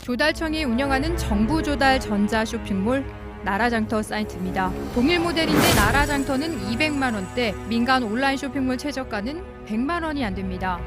조달청이 운영하는 정부 조달 전자 쇼핑몰 나라장터 사이트입니다. 동일 모델인데 나라장터는 200만 원대, 민간 온라인 쇼핑몰 최저가는 100만 원이 안 됩니다.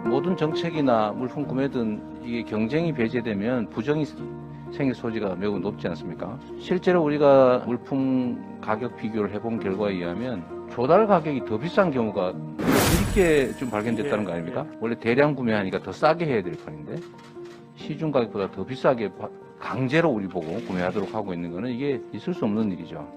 모든 정책이나 물품 구매든 이게 경쟁이 배제되면 부정이 생길 소지가 매우 높지 않습니까? 실제로 우리가 물품 가격 비교를 해본 결과에 의하면 조달 가격이 더 비싼 경우가 드럽게 좀 발견됐다는 거 아닙니까? 원래 대량 구매하니까 더 싸게 해야 될 판인데 시중 가격보다 더 비싸게 강제로 우리 보고 구매하도록 하고 있는 거는 이게 있을 수 없는 일이죠.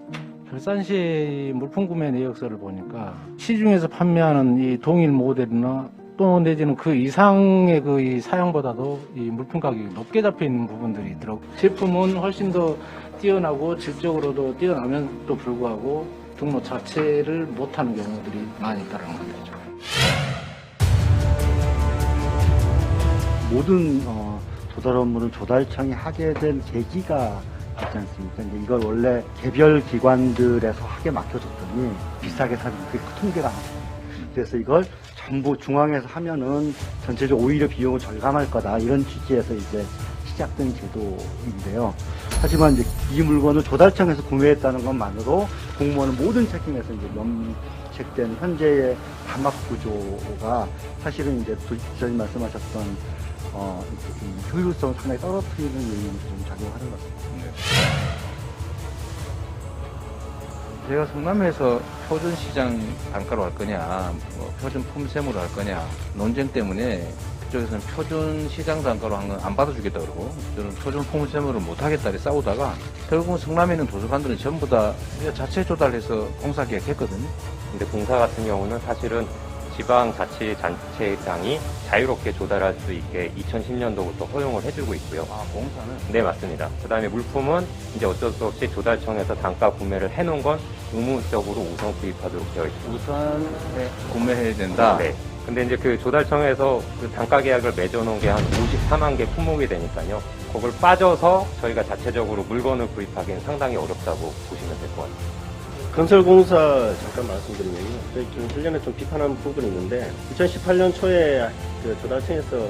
결산시 물품 구매 내역서를 보니까 시중에서 판매하는 이 동일 모델이나 또 내지는 그 이상의 이 사양보다도 이 물품 가격이 높게 잡혀 있는 부분들이 있더라고요. 제품은 훨씬 더 뛰어나고 질적으로도 뛰어나면도 불구하고 등록 자체를 못하는 경우들이 많이 있다는 거죠. 모든 조달 업무를 조달청이 하게 된 계기가 있지 않습니까? 이제 이걸 원래 개별 기관들에서 하게 맡겨줬더니 비싸게 사는 그 통계가 나와요. 그래서 이걸 전부 중앙에서 하면은 전체적으로 오히려 비용을 절감할 거다 이런 취지에서 이제 시작된 제도인데요. 하지만 이제 이 물건을 조달청에서 구매했다는 것만으로 공무원은 모든 책임에서 이제 면책된 현재의 담합 구조가 사실은 이제 기자님 말씀하셨던 이 효율성을 상당히 떨어뜨리는 요인으로 좀 작용하는 것 같습니다. 제가 성남에서 표준시장 단가로 할 거냐, 표준 품셈으로 할 거냐 논쟁 때문에 그쪽에서는 표준시장 단가로 한 건 안 받아주겠다 그러고 저는 표준 품셈으로 못하겠다 이렇게 싸우다가 결국은 성남에 있는 도서관들은 전부 다 자체 조달해서 공사 계획했거든요. 근데 공사 같은 경우는 사실은 지방자치단체장이 자유롭게 조달할 수 있게 2010년도부터 허용을 해주고 있고요. 아, 공사는? 네, 맞습니다. 그 다음에 물품은 이제 어쩔 수 없이 조달청에서 단가 구매를 해놓은 건 의무적으로 우선 구입하도록 되어 있습니다. 우선 구매해야 된다. 네. 근데 이제 그 조달청에서 그 단가 계약을 맺어놓은 게 한 54만 개 품목이 되니까요. 그걸 빠져서 저희가 자체적으로 물건을 구입하기는 상당히 어렵다고 보시면 될 것 같아요. 건설공사 잠깐 말씀드리면요. 저희 좀 1년에 좀 비판하는 부분이 있는데 2018년 초에 그 조달청에서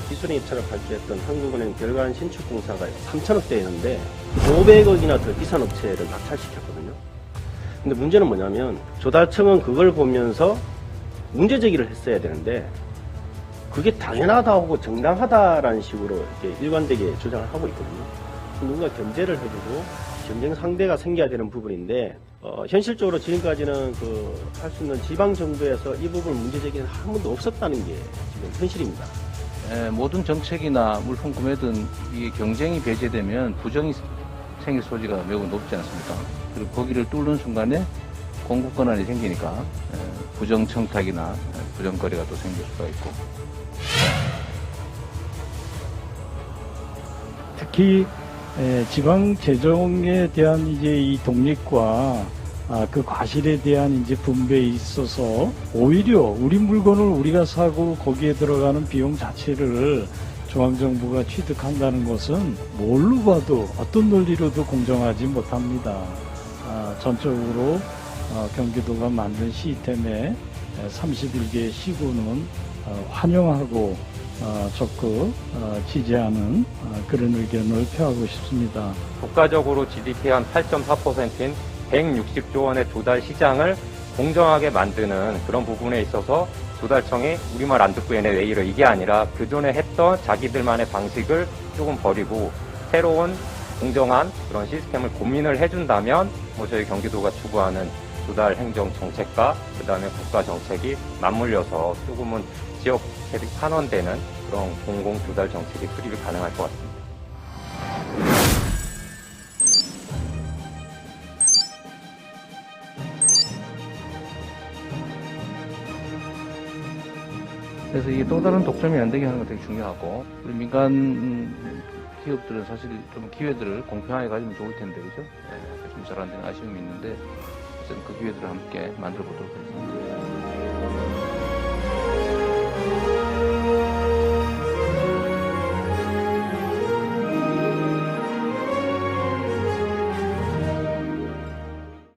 기술인 입찰을 발주했던 한국은행 별관 신축공사가 3천억대였는데 500억이나 더 비싼 업체를 낙찰시켰거든요. 근데 문제는 뭐냐면 조달청은 그걸 보면서 문제 제기를 했어야 되는데 그게 당연하다고 정당하다라는 식으로 이렇게 일관되게 주장을 하고 있거든요. 누군가 견제를 해주고 경쟁 상대가 생겨야 되는 부분인데 현실적으로 지금까지는 할 수 있는 지방 정부에서 이 부분 문제 제기는 한 번도 없었다는 게 지금 현실입니다. 모든 정책이나 물품 구매든 이게 경쟁이 배제되면 부정이 생길 소지가 매우 높지 않습니까? 그리고 거기를 뚫는 순간에 공급 권한이 생기니까 부정 청탁이나 부정거래가 또 생길 수가 있고. 특히 지방 재정에 대한 이제 이 독립과 그 과실에 대한 이제 분배에 있어서 오히려 우리 물건을 우리가 사고 거기에 들어가는 비용 자체를 중앙정부가 취득한다는 것은 뭘로 봐도 어떤 논리로도 공정하지 못합니다. 전적으로 경기도가 만든 시스템에 31개 시군은 환영하고 적극 지지하는 그런 의견을 표하고 싶습니다. 국가적으로 GDP의 한 8.4%인 160조 원의 조달 시장을 공정하게 만드는 그런 부분에 있어서 조달청이 우리말 안 듣고 얘네 왜 이래 이게 아니라 그전에 했던 자기들만의 방식을 조금 버리고 새로운 공정한 그런 시스템을 고민을 해준다면 저희 경기도가 추구하는 조달 행정 정책과 그 다음에 국가 정책이 맞물려서 조금은 지역 환원되는 그런 공공 조달 정책이 수립이 가능할 것 같습니다. 그래서 이게 또 다른 독점이 안 되게 하는 건 되게 중요하고, 우리 민간 기업들은 사실 좀 기회들을 공평하게 가지면 좋을 텐데, 그죠? 예, 좀 잘 안 되는 아쉬움이 있는데, 어쨌든 그 기회들을 함께 만들어 보도록 하겠습니다.